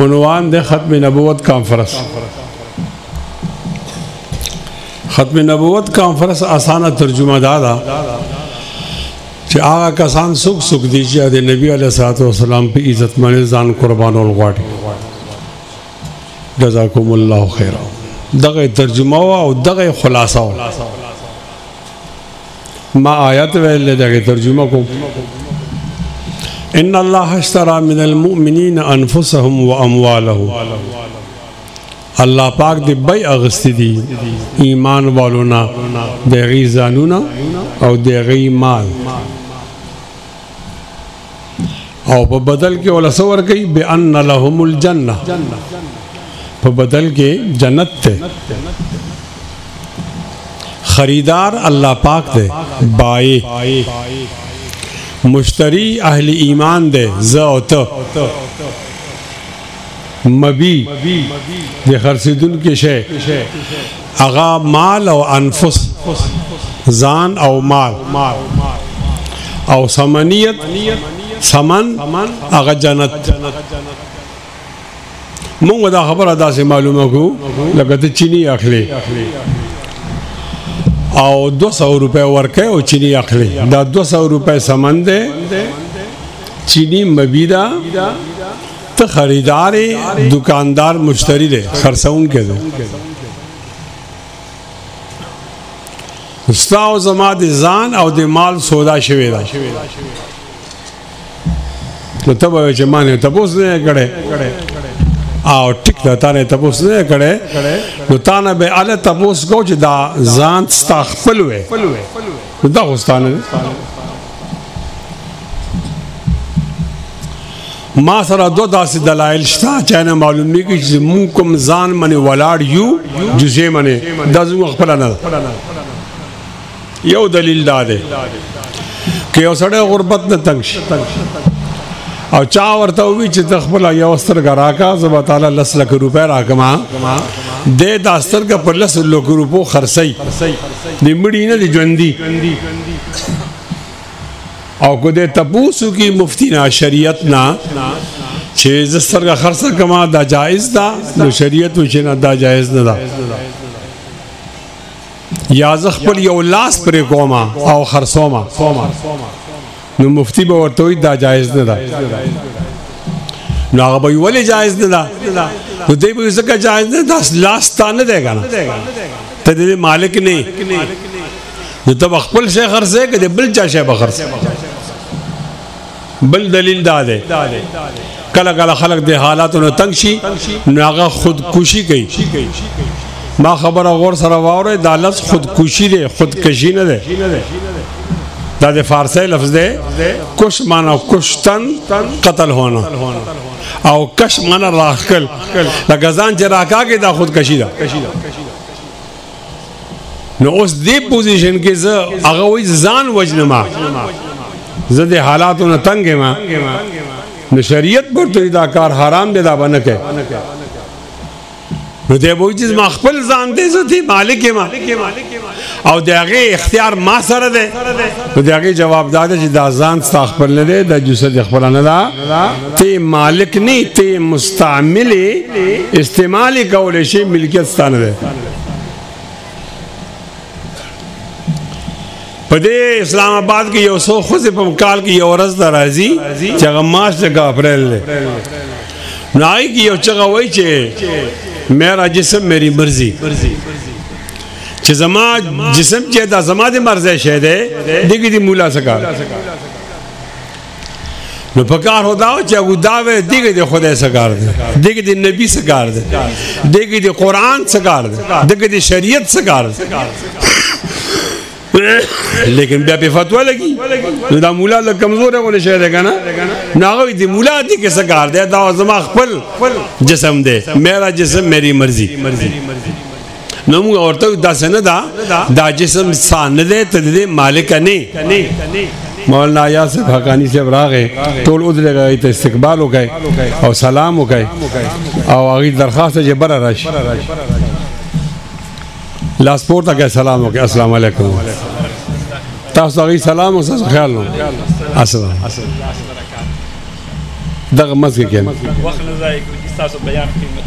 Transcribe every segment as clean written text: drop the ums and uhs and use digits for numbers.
عنوان دے ختم نبوت کانفرنس. ختم نبوت کانفرنس آسانہ ترجمہ دادا چې هغه کسان څوک څوک دي چې د نبی علیه الصلاۃ والسلام په عزت باندې ځان قربانول غواړي. جزاکم الله خیرا. دغه ترجمه او دغه خلاصه ما آیت ویل دغه ترجمه کوم. ان الله اشترى من المؤمنین انفسهم واموالهم. الله پاک دې بای اغستی دي ایمان والونا دغه ځانونه او دغه مال او په بدل کې ولا سور کوي بان لهم الجنه. په بدل کې جنت ته خریدار الله پاک دے بائے مشتری اہل ایمان دے زوت مبی دے خرسدن کے شے اغا مال او انفس زان او مال او سمنیت سمن اغا جنت. مونږ دا خبره داسې معلومه کو لکه ته چینی اخلي او 200 روپے ورکه او چینی اخلي. دا 200 روپے سمن دے چینی مبیدا ته خریدار دکاندار مشتری دے خرڅون کې دے. استاو زما د ځان او د مال سودا شوی دا نو ته به چې مانه تاسو نه کړه او ټیک دا تانه تاسو نه کړه نو تانه به اله تاسو کو چې دا ځان استغفل وې دا غوستانه ما سره دو داسې دلایل شته چې نه معلومه کی چې مونږ کوم ځان منی ولاړ یو جزې منی دا زموږ خپل نه. یو دلیل دا دی که یو سړی غربت نه تنګ شي او چا ورته وی چې تخپل یو سترګه راکا زبا تعالی 10 لک روپے راکما دې د سترګه پر 10 لک روپو خرڅي نیمړی نه دی ژوندۍ او کو دې تپوسو کی مفتی نا شریعت نا چې زسترګه خرڅه کما دا جائز دا نو شریعت و چې نه دا جائز نه دا یا زخپل یو لاس پر کوما او خرڅوما نو مفتی به ورته وي دا جایز نه ده. نو هغه به ولې جایز نه ده نو دی به ځکه جایز نه ده لاس تا نه دی کنه ته د مالک نه نو ته خپل شی خرڅه کړي بل چا شی به خرڅه. بل دلیل دا ده کله کله خلق د حالاتونو تنگ شي نو هغه خودکشي کوي. ما خبره غور سره واوره دا لفظ خودکشي دی خودکشي نه ده. دا د فارسی لفظ دے کش مانا کشتن قتل ہونا او کش مانا راکل لکه ځان چې راکا کې دا خودکشي ده. نو اوس دې پوزیشن کې زه هغه وایي ځان وجنما زه د حالاتو نه تنګ ما نو شریعت ورته دا کار حرام دی دا باندې کوي نو دی وایي چې ما خپل ځان دې زه دې مالک ما او دغه اختیار ما سره ده نو دغه جواب داده چې دا ځان استغفر نه ده د جسد خپل نه ده ته مالک نه ته مستعمل استعمال کول شي ملکیت ستانه ده. په دې اسلام آباد کې یو څو خو په کال کې یو ورځ درازي چې هغه مارچ د اپریل له نای کې یو څنګه وای چې میرا جسم میری مرضی چې زما جسم چې دا زما د مرزه شه ده دغه دی مولا سکار نو پکار ہودا چې ابو داوه دغه دی خدای سکار ده دغه دی نبی سکار ده دغه دی قران سکار ده دغه دی شریعت سکار ده لیکن بیا په فتوا لګي دا مولا له کمزور غو شه ده کنه ناغوی دی مولا دی کې سکار ده دا زما خپل جسم ده میرا جسم میری مرضی نو موږ ورته دا سند دا جسم سان ده ته مالک نه. مولانا یاسر حقانی سے راغه ټول ودرې غي ته استقبال وکای او سلام وکای او هغه درخواست چې بر راشي لاس پورته کې سلام وکای السلام علیکم تاسو هغه سلام او تاسو خیال نو السلام دغه مسجد کې تاسو بیان قیمت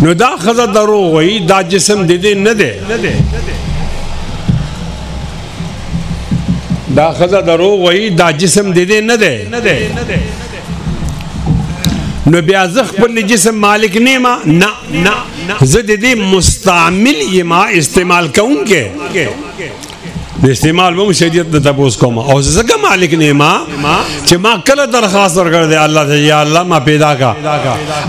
نو دا خزه دروغ وایي دا جسم د دې نه دی دا خزه دروغ وایي دا جسم د دې نه دی نو بیا زه خپل جسم مالک نه ما نه زه د دې مستعمل یم استعمال کوونکی د استعمال به شریعت د تپوس کوم او زه مالک نه ما چې ما کله درخواست ورکړ دی الله ته یا الله ما پیدا کا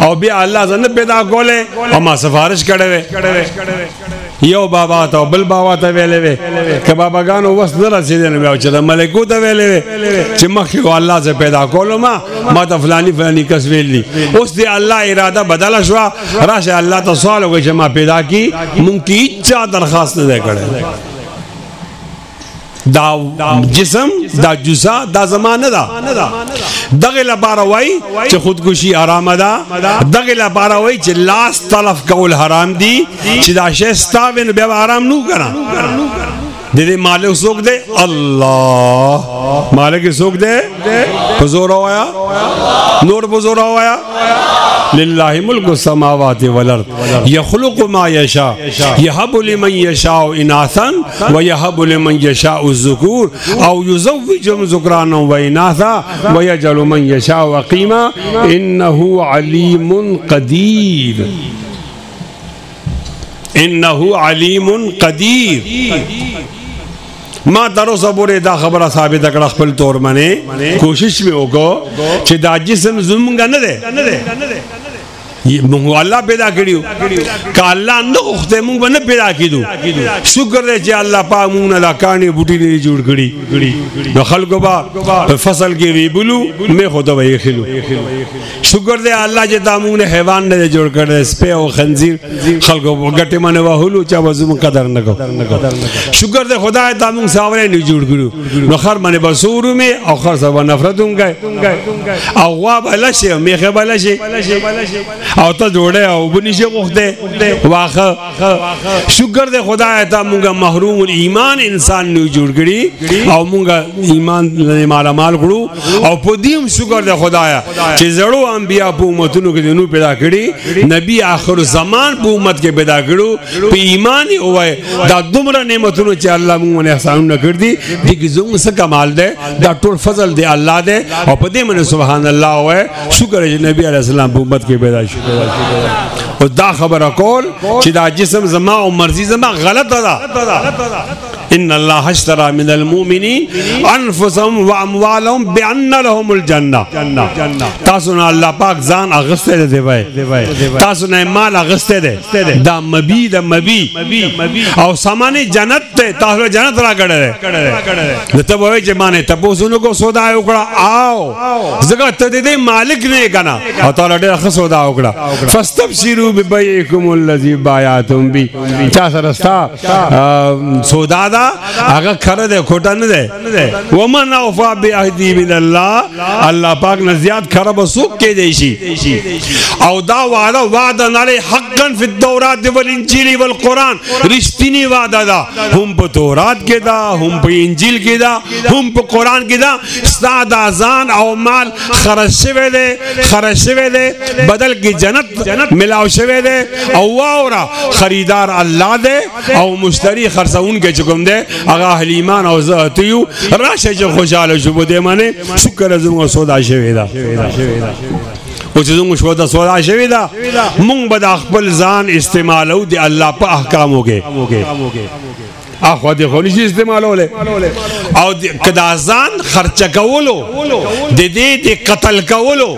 او بیا الله زنه پیدا کوله او ما سفارش کړې یو بابا ته بل بابا ته ویلې وې ک باباګانو وس نه رسیدل نو چې ملکو ته ویلې چې مخکې الله ز پیدا کولم ما ته فلانی کس ویلی اوس دی الله اراده بدل شو راشه الله ته سوال وکړي چې ما پیدا کی مونږ کی چا درخواست نه کړې دا جسم دا جزا دا زمانه دا دغه لپاره وای چې خودکشي حرام ده دغه لپاره وای چې لاس تلف کول حرام دي چې دا شی ستاوین به حرام نو کړه د دې مالک څوک دی الله مالک څوک دی حضور وایا نور حضور وایا لله ملک السماوات والارض يخلق ما يشاء يهب لمن يشاء اناثا ويهب لمن يشاء الذكور او يزوجهم ذكرانا واناثا ويجعل من يشاء عقيما انه عليم قدير انه عليم قدير ما درو صبره دا خبره ثابت کړه خپل تور منه کوشش می وکړو چې دا جسم زمونږ نه ده مونږ الله پیدا کړیو ک الله نو خو مونږ نه پیدا کیدو شکر دې چې الله پاک مونږ نه کاني بوټي نه جوړ کړی نو خلکو با فصل کې وی بلو مې خو ته وی خلو شکر دې الله چې دا مونږ نه حیوان نه جوړ کړی سپه او خنزیر خلکو ګټه منه وهلو چا وزم قدر نه کو شکر دې خدای ته مونږ ساوره نه جوړ کړو نو خر منه بسورو مې او خر سبا نفرتوم گئے او وا بلشه میخه بلشه او ته جوړه او بنیشه غوخته واخه شکر دې خدای ته مونږه محروم الایمان انسان نو جوړ کړي او مونږه ایمان مال مال کړو او په دې شکر دې خدای چې زړو انبیا په امتونو کې نو پیدا کړي نبی آخر زمان په امت کې پیدا کړو په ایمان وای دا دومره نعمتونو چې الله مونږ نه احسان نه کړ دي دې زموږ څه کمال ده دا ټول فضل دی الله ده او په دې باندې سبحان الله وای شکر چې نبی علیہ السلام په امت کې پیدا شو او دا خبره کول چې دا جسم زما او مرضی زما غلط ده ان الله اشترى من المؤمنين انفسهم واموالهم بان لهم الجنه تاسو نه الله پاک ځان اغسته دی وای تاسو نه مال اغسته دی دا مبی او سامان جنت ته تاسو جنت را کړه ته وای چې مانه تاسو نو کو سودا وکړه او زګه ته دې مالک نه کنا او تعالی ډېر ښه سودا وکړه فاستبشروا ببيعكم الذي بايعتم به چا سره سودا هغه کړه ده کوټه نه ده ومن اوفى بعهده من الله پاک نه زیات کړه بسوک کې دی شي او دا وعده نه حقا فی التوراۃ والانجیل والقران رښتینی وعده ده هم په تورات کې ده هم په انجیل کې ده هم په قران کې ده ستاد اذان او مال خرج شوی ده بدل کې جنت ملاو شوی ده او واورا خریدار الله ده او مشتری خرڅون کې چکم ده هغه اهل ایمان او ذاتیو راشه چې خوشاله شو بده منه شکر زموږ سودا شوی ده او چې زموږ سودا شوی ده مونږ به د خپل ځان استعمالو د الله په احکامو کې اخو دې خو نشي استعمالوله او کدا ځان خرچ کولو د دې د قتل کولو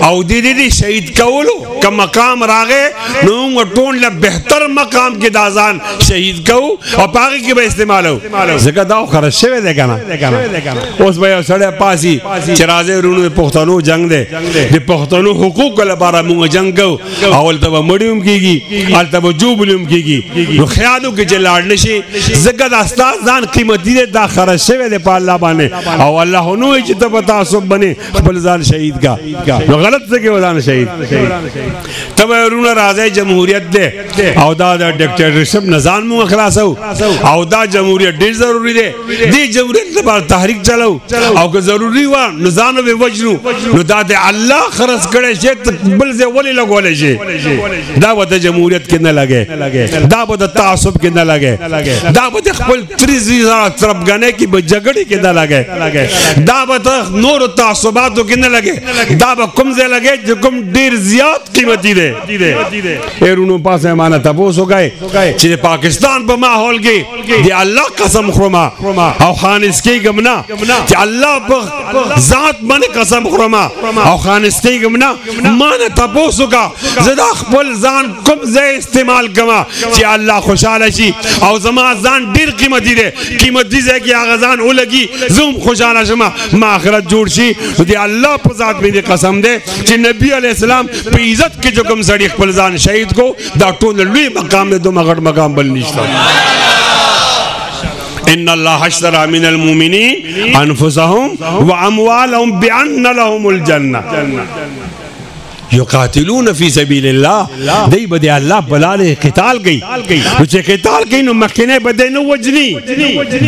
او د دې شهید کولو کوم مقام راغې نو ټول له بهتر مقام کې دا ځان شهید کو او پاګه کې به استعمالو زکه دا خرچ شوی دی کنه اوس به سړی پاسي چې راځي ورونو پښتنو جنگ دی د پښتنو حقوق لپاره موږ جنگ کو اول ته مړیوم کیږي الته جوبلوم کیږي نو خیالو کې چې لاړ نشي زګه د استاد ځان قیمتي دی دا خرج شوی دی په الله باندې او الله نو چې ته په تعصب باندې خپل ځان شهید کا نو غلط څه کې ځان شهید تبه ورونه راځي جمهوریت دی او دا د ډیکټیټرشپ نظام مو خلاصو او دا جمهوریت ډیر ضروری دی دې جمهوریت لپاره تحریک چلاو او که ضروری و نظام به وجنو نو دا د الله خرج کړي چې بل ځای ولې لګول شي دا به د جمهوریت کې نه لګي دا به د تعصب کې نه لګي دا به خپل تریزی طرفګانې کې به جګړې کې نه لګي دا به نور تعصباتو کې نه لګي دا به کوم ځای لګي چې کوم ډیر زیات قیمتي دی ایرونو پاسه معنا تاسو غای چې پاکستان په ماحول کې دی الله قسم خورما او خانسکی گمنا چې الله په ذات باندې قسم خورما او خانسکی گمنا معنا تاسو کا زدا خپل ځان کوم ځای استعمال کما چې الله خوشاله شي او زما ځان ډیر قیمتي دی قیمتي ځای کې هغه ځان ولګي زوم خوشاله شمه ما آخرت جوړ شي دی الله په ذات باندې قسم دی چې نبی علیہ السلام په عزت کې جو کوم سړي خپل ځان شهید کو دا ټول لوی مقام دی دوه غټ مقام بل نشته ان الله اشترى من المؤمنين انفسهم واموالهم بان لهم الجنه یقاتلون فی سبیل الله دی بده الله بلاله قتال گئی نو چې قتال گئی نو مخکنه بده نو وجنی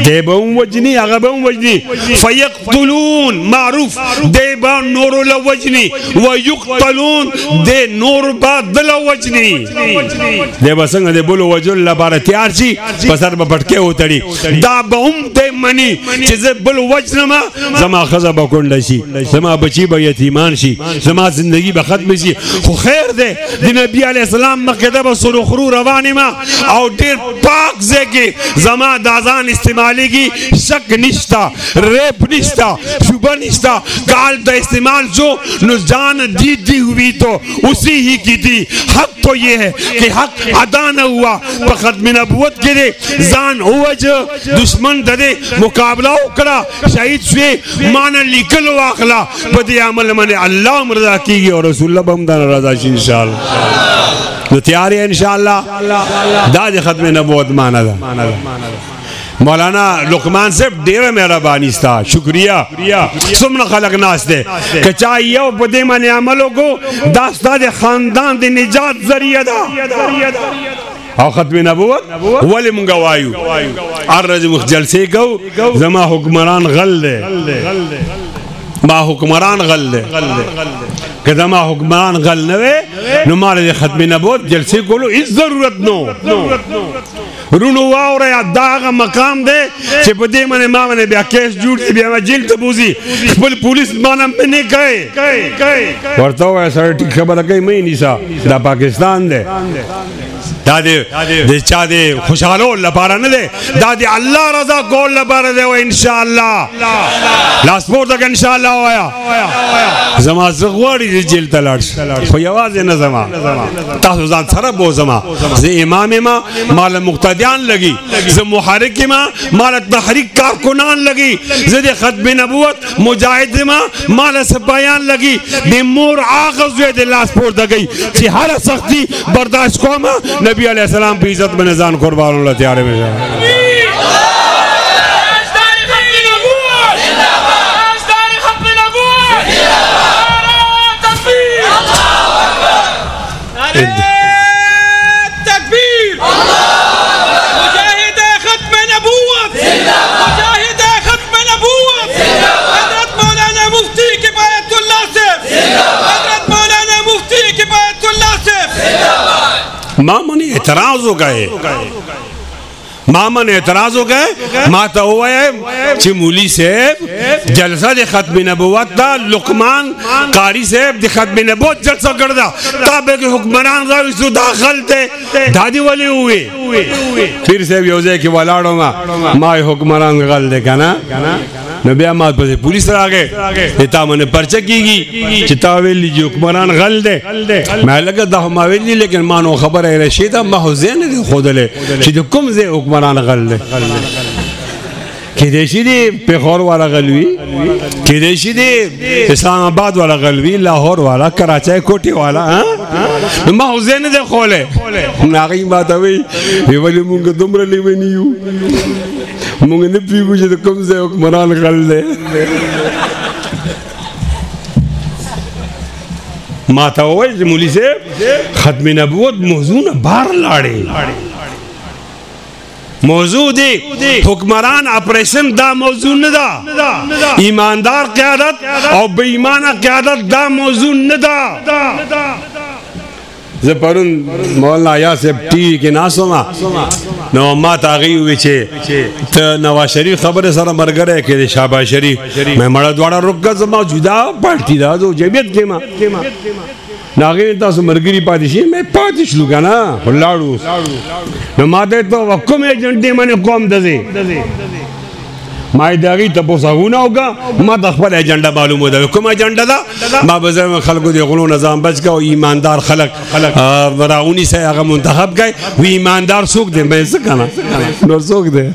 دی به وجنی هغه به وجنی فیقتلون معروف دی به نور له وجنی ويقتلون دی نور با دل وجنی دی به څنګه دی بولو وجل لپاره تیار شي پسر به پټکه وتړي دا به هم دی منی چې زه بل وجنما زما خزه به کونډه شي زما بچی به یتیمان شي زما زندگی به ختم شي خو خیر دی د نبی علیہ السلام مقدمه به سرخرو روانې ما او ډیر پاک ځای زما د اذان استعمالیږي شک نشتا ریپ نشتا شبہ نشتا کال دا استعمال جو نو جان دی ہوئی تو اسی ہی کی تھی حق تو یہ ہے کہ حق ادا نہ ہوا پر ختم نبوت کے دے زان ہوا جو دشمن دے مقابلہ اکڑا شہید شوے مانا لکل واخلا بدی عمل من اللہ مرضا کی گئی اور رسول اللہ بہمدان رضا شی انشاءاللہ تو تیاری ہے انشاءاللہ دا دی ختم نبوت مانا دا مولانا لقمان صاحب ډیره مهرباني ستا شکریہ څومره خلق ناس دي که چا یو په دې باندې عمل وکړو دا ستا د خاندان د نجات ذریعہ ده او ختم نبوت ولې مونږ وایو هر ورځ مخ جلسې کوو زما حکمران غل دی ما حکمران غل دی که زما حکمران غل نه وي نو ما د ختم نبوت جلسې کولو هیڅ ضرورت نو رونو واوره دا هغه مقام دی چې په دې باندې ما باندې بیا کیس جوړ شي بیا جیل ته بوزي خپل پولیس باندې نه کوي ورته وایي سره ټیک خبره کوي مې نیسا دا پاکستان دی دا د چا د خوشحالو لپاره نه دی دا د الله رضا کول لپاره دی او ان شاء الله لاس پورته ان شاء الله وایا زما زغواړي د جیل ته لاړ خو یوازې نه زما تاسو ځان سره بو زما زه امام ما مال مقتدیان لګي زه محرک ما مال تحریک کارکنان لګي زه د ختم نبوت مجاهد ما مال سپایان لګي د مور اغاز د لاس پورته گئی چې هر سختی برداشت کوم نبی علیہ السلام پہ عزت میں نظام قربان اللہ تیارے میں مامن اعتراض ہو گئے مامن اعتراض ہو گئے ماتا ہوا ہے چھ مولی صاحب جلسہ دے ختم نبوت دا لقمان قاری صاحب دے ختم نبوت جلسہ کردہ تابع کے حکمران غاوی سو داخل تے دادی والے ہوئے پھر صاحب یوزے کی والاڑوں ما حکمران غل دے کنا نو بیا مات پسے پولیس را گئے تا منہ پرچہ کی گی چتا ویلی جو حکمران غل دے میں لگا دا ہما ویلی لیکن مانو خبر ہے رشیدہ محو زین دے خود لے چی دے کم زے حکمران غل دے کدیشی دی پیخور والا غلوی کدیشی دی اسلام آباد والا غلوی لاہور والا کراچی کوٹی والا ما حسین دے خولے ناغی ماتا وی ویولی مونگا دمرا لیونیو مونگا نپیگو جد کم سے حکمران غل دے ماتا ہوئی مولی سے ختم نبوت موضوع بار لاڑے موضوع دی حکمران اپریشن دا موضوع ندا ایماندار قیادت اور بے ایمانہ قیادت دا موضوع ندا زپرون مولانا یا سے ٹی وی کے ناسو نو ما تاغی ہوئی چھے تا نواز شریف خبر سارا مرگر ہے کہ شہباز شریف میں مڑا دوارا رکا زما جدا پارٹی دا دو جیبیت کے ماں ناغین تاسو مرگری پاتشی میں پاتش لگا نا لاڑو نو ما دیتا وکم ایجنٹی میں نے قوم دزے مائی داغی تپو ساگونا ہوگا ما تخبر ایجنڈا معلوم ہوتا ہے کم ایجنڈا دا ما بزر میں خلقو دے غلو نظام بچ گا و ایماندار خلق راؤنی سے آگا منتخب گئے و ایماندار سوک دے میں سکانا نور سوک دے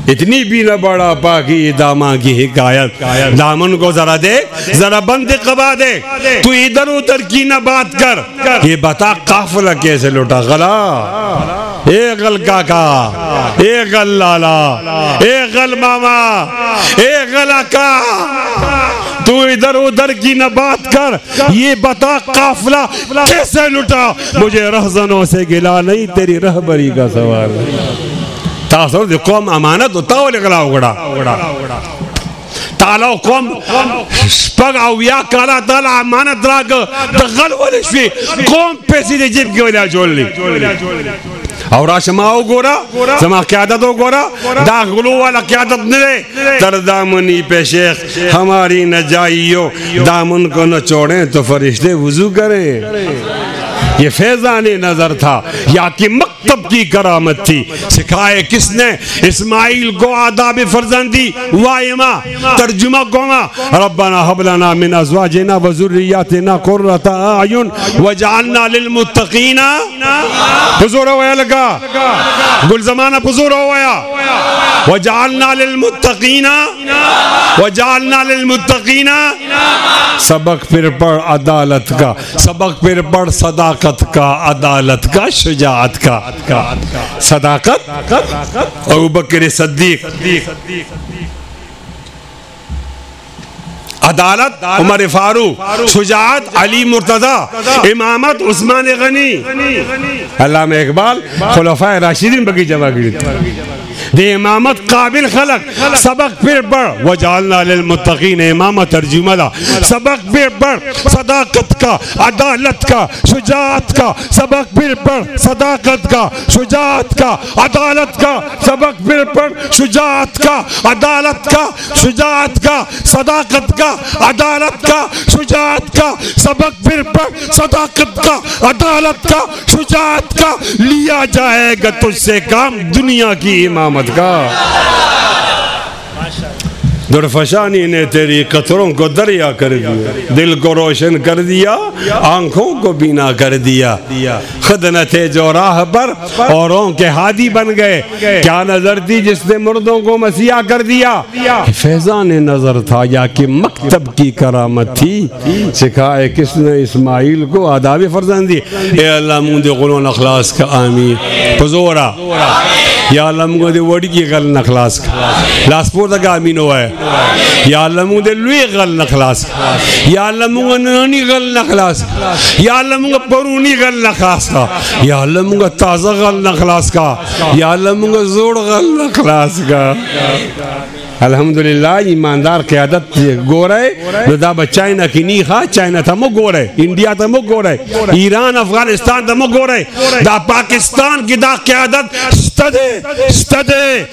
اتنی بھی نہ بڑا پاکی داما کی حکایت دامن کو ذرا دے ذرا بند قبا دے تو ادھر ادھر کی نہ بات کر یہ بتا قافلہ کیسے لوٹا غلا اے غل کاکا اے غل لالا اے غل ماما اے غل اکا تو ادھر ادھر کی نہ بات کر یہ بتا قافلہ کیسے لوٹا مجھے رہزنوں سے گلا نہیں تیری رہبری کا سوال تاثر دے قوم امانت و تاول اغلاو گڑا تالاو قوم شپگ اویا کالا تالا امانت راگ دغل ولشوی قوم پیسی دے جیب کے ولیہ جول لی اور آشماؤ گورا زمان قیادتو گورا دا غلو والا قیادت نلے تر دامنی پہ شیخ ہماری نجائیو دامن کو نہ چھوڑیں تو فرشتے وضو کریں یہ فیضان نظر تھا یا کہ مکتب کی کرامت تھی سکھائے کس نے اسماعیل کو آداب فرزندی وائمہ ترجمہ گوما ربنا حب لنا من ازواجنا و ذریاتنا قرۃ اعین وجعلنا للمتقین حضور ہویا لگا گل زمانہ حضور ہویا وجعلنا للمتقین وجعلنا للمتقین سبق پھر پڑھ عدالت کا سبق پھر پڑھ صداقت کا عدالت کا شجاعت کا صداقت ابو بکر صدیق عدالت عمر فاروق شجاعت علی مرتضی امامت عثمان غنی علامہ اقبال خلفاء راشدین بکی جمع کی دے امامت قابل خلق سبق پھر پڑھ وجعلنا للمتقین امامت ترجمہ دا سبق پھر پڑھ صداقت کا عدالت کا شجاعت کا سبق پھر پڑھ صداقت کا شجاعت کا عدالت کا سبق پھر پڑھ شجاعت کا عدالت کا شجاعت کا صداقت کا عدالت کا شجاعت کا سبق پھر پڑھ صداقت کا عدالت کا شجاعت کا لیا جائے گا تجھ سے کام دنیا کی امامت کا درفشانی نے تیری قطروں کو دریا کر دیا دل کو روشن کر دیا آنکھوں کو بینا کر دیا خدنت جو راہ پر اوروں کے ہادی بن گئے کیا نظر تھی جس نے مردوں کو مسیح کر دیا فیضان نظر تھا یا کہ مکتب کی کرامت تھی سکھائے کس نے اسماعیل کو آداب فرزندی اے اللہ مون دے قلون اخلاص کا آمین پزورا یا اللہ مون دے وڑی کی غل نخلاص کا لاسپور تک آمین ہوا ہے یا اللہ مونگ دے لوی غل نخلاص یا اللہ مونگ نانی غل نخلاص یا اللہ مونگ پرونی غل نخلاص کا یا اللہ مونگ تازہ غل نخلاص کا یا اللہ مونگ زوڑ غل نخلاص کا الحمدللہ ایماندار قیادت گو رہے دا با چائنا کی نہیں خواہ چائنا تھا مو گو رہے انڈیا تھا مو گو رہے ایران افغانستان تھا مو گو رہے دا پاکستان کی دا قیادت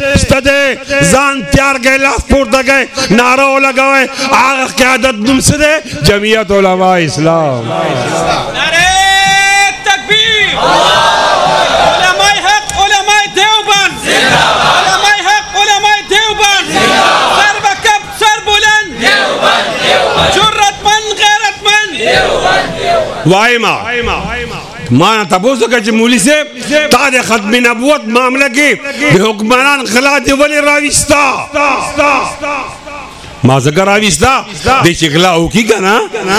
ستدے زان تیار گئے لاس پورتا گئے نعرہ لگوئے آغا قیادت دم سے دے جمعیت علماء اسلام نعرہ تکبیر علماء حق علماء دیوبند علماء حق علماء دیوبند سر بکب سر بلند جرت من غیرت من وائمہ माना तबोसो का मूली से तारे खत्म नबूवत मामला के हुक्मरान खिला दे वली राविस्ता माजकर आविस्ता दे चिकला ओकी का ना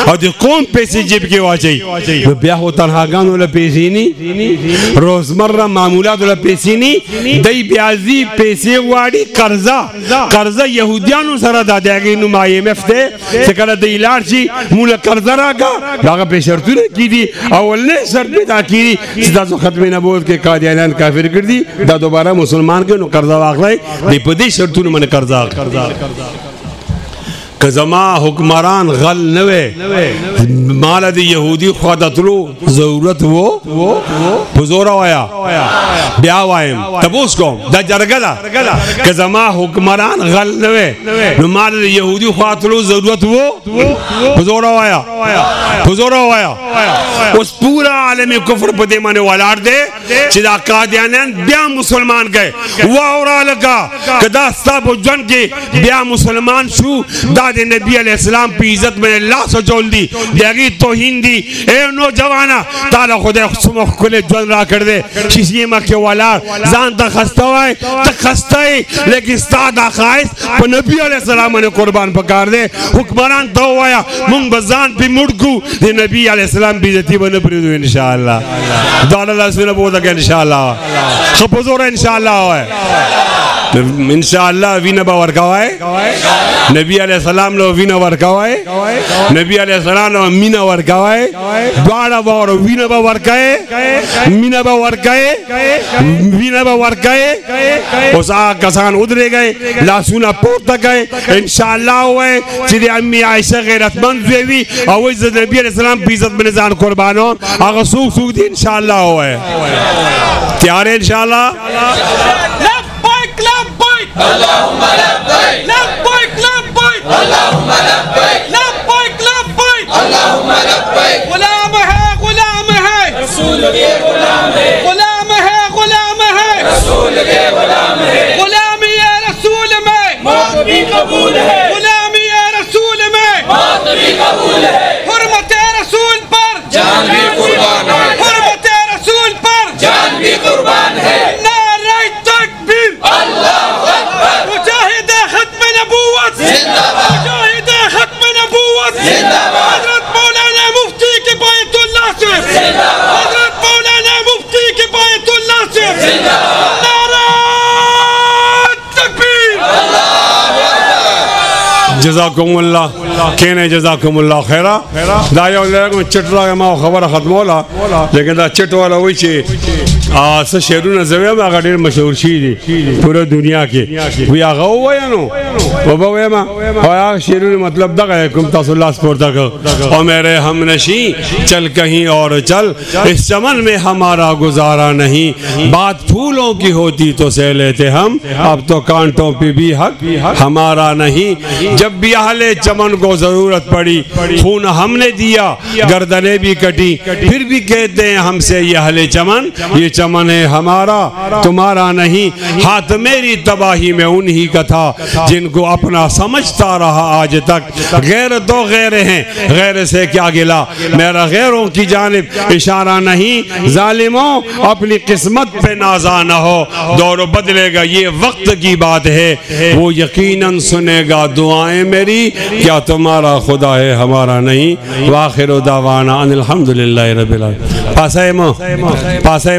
और दे कौन पैसे जेब के वाचई वो ब्याह होता है गान वाला पैसे नहीं रोजमर्रा मामूलात वाला पैसे नहीं दई ब्याजी पैसे वाड़ी कर्जा यहूदियानु सरा दादा के नु IMF थे सकला दई लार्ची मूल कर्जा रागा लागा पे शर्त ने की दी अवल ने शर्त में ता की सीधा तो खत्म नबूवत के कादियान काफिर कर दी दा दोबारा मुसलमान के नु कर्जा वाखलाई दे पदे शर्त ने मन कर्जा कज़मा हुक्मरान गल नवे माला दी यहूदी ख्वादतलो जरूरत वो बुज़ोरा वाया ब्याह वायम तबूस को दा जरगला कज़मा हुक्मरान गल नवे माला दी यहूदी ख्वादतलो जरूरत वो बुज़ोरा वाया उस पूरा आलम कुफ्र पदे माने वालार दे चिदा कादियान ब्याह मुसलमान गए वावरा लगा कदा सब जन के ब्याह मुसलमान शू दादे नबी अलैहिस्सलाम की इज्जत में अल्लाह से जोल दी देगी तौहीन दी ए नौजवाना ताला खुदा सुमख कुले जल रा कर दे किसी में के वाला जान तक खस्ता है लेकिन सादा खाइस पर नबी अलैहिस्सलाम ने कुर्बान पकार दे हुक्मरान तो आया मुंग बजान पे मुड़कू दे नबी अलैहिस्सलाम भी इज्जत बन पर इंशाअल्लाह दाला सुना बोला के इंशाअल्लाह खपजोरा इंशाअल्लाह है इंशाअल्लाह वीना बावर कवाए नबी अलैहिस्सलाम लो वीना वर कवाए नबी अलैहिस्सलाम लो मीना वर कवाए द्वारा बावर वीना बावर कए मीना बावर कए वीना बावर कए उस आ कसान उधरे गए लासुना पोता गए इंशाअल्लाह हुए चिदी अम्मी आयशा गैरतमंद हुई और इज्जत नबी अलैहिस्सलाम की इज्जत में जान कुर्बान हो अगर सूख दी इंशाअल्लाह हुए तैयार है इंशाअल्लाह اللهم لبيك لبيك لبيك اللهم لبيك لبيك لبيك اللهم لبيك غلام है रसूल के गुलाम है गुलाम है रसूल के गुलाम है गुलामी है रसूल में मौत भी कबूल है गुलामी है रसूल में मौत भी कबूल है हुर्मत रसूल पर जान भी कुर्बान है हुर्मत रसूल पर जान भी कुर्बान है नारे तकबीर अल्लाह जज़ाकुमुल्लाह कहने जज़ाकुमुल्लाह खैरा दाया को चटरा के माँ खबर खत्म होला लेकिन दा चट वाला वही चे से शेरू न जवे में अगर मशहूर शी पूरे दुनिया के वो आगा हुआ या नो वो बावे माँ और शेरू ने मतलब दगा है कुम तसल्ला स्पोर्ट तक और मेरे हम नशी चल कहीं और चल इस चमन में हमारा गुजारा नहीं बात फूलों की होती तो सह लेते हम अब तो कांटों पे भी हक हमारा नहीं जब भी अहले चमन को जरूरत पड़ी खून हमने दिया गर्दने भी कटी फिर भी कहते हैं हमसे ये अहले चमन ये चमन है हमारा तुम्हारा नहीं हाथ मेरी तबाही में उन्हीं का था जिनको अपना समझता रहा आज तक गैर तो गैर हैं गैर से क्या गिला मेरा गैरों की जानिब इशारा नहीं जालिमों अपनी किस्मत पे नाजा न हो दौर बदलेगा ये वक्त की बात है वो यकीनन सुनेगा दुआएं मेरी क्या तुम्हारा खुदा है हमारा नहीं वाखिर दावाना अनिल हम्दुलिल्लाहि रब्बिल आलमीन पासे